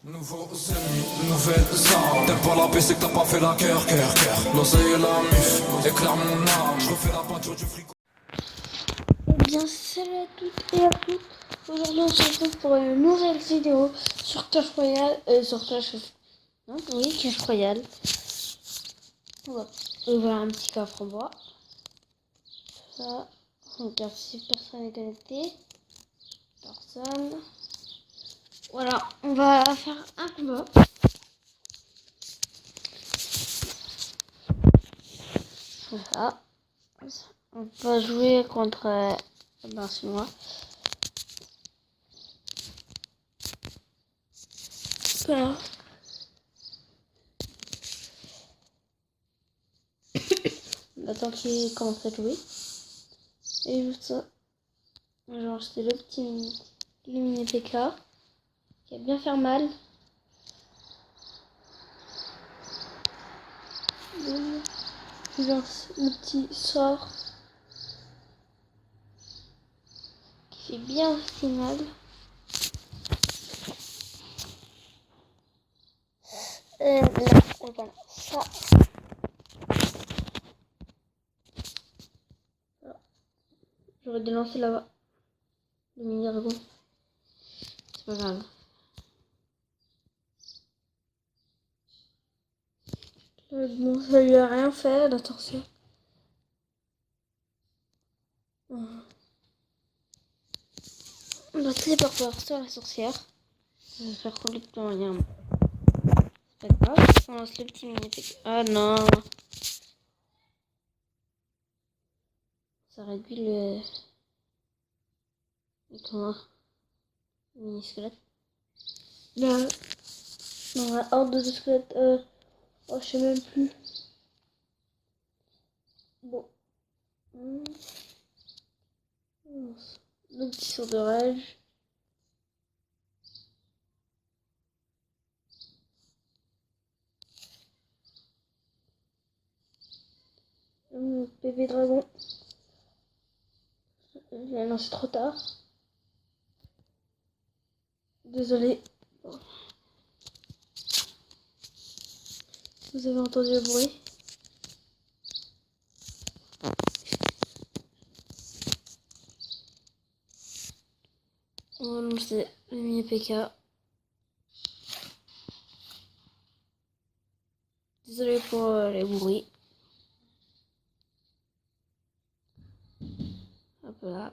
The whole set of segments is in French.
Nouveaux ennemis, nouvelles armes. T'aimes pas la paix, c'est que t'as pas fait la cœur. L'oseille et la mif, éclaire mon âme. Je refais la peinture du frigo. Eh bien, salut à toutes et à tous. Aujourd'hui, on se retrouve pour une nouvelle vidéo sur Clash Royale. Clash Royale. On va ouvrir un petit coffre en bois. Ça. On regarde si personne est connecté. Personne. Voilà, on va faire un combat. Voilà. On va jouer contre Chinois. Voilà. On attend qu'il commence à jouer. Et juste ça. Genre c'était le petit mini PK qui a bien fait mal. Il lance le petit sort qui fait bien aussi mal. Là, voilà, ça. J'aurais dû lancer là-bas le mini dragon. C'est pas grave. Bon, ça lui a rien fait, la sorcière. On a téléporteur sur la sorcière. Ça va faire complètement rien. C'est pas grave. On lance le petit mini PK. Ah non. Ça réduit le mini squelette. Là, dans la horde de squelettes, oh, je sais même plus. Bon. Le petit saut de rage. Bébé dragon. J'ai lancé trop tard. Désolé. Vous avez entendu le bruit. On va lancer le mini PK. Désolé pour les bruits. Hop là.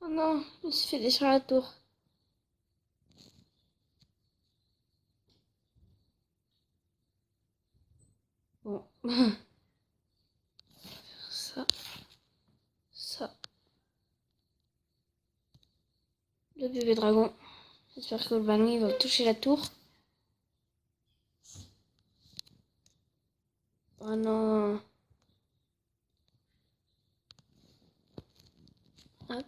Oh non, je me suis fait déchirer la tour. Bon. Ça. Le bébé dragon. J'espère que le ballon il va toucher la tour. Oh non. Hop.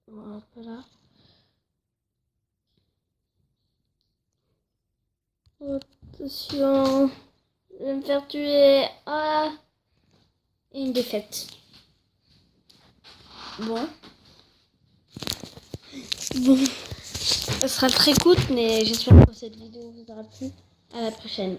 Hop là. Attention. Je vais me faire tuer. Ah. Et une défaite. Bon. Ça sera très court, mais j'espère que cette vidéo vous aura plu. À la prochaine.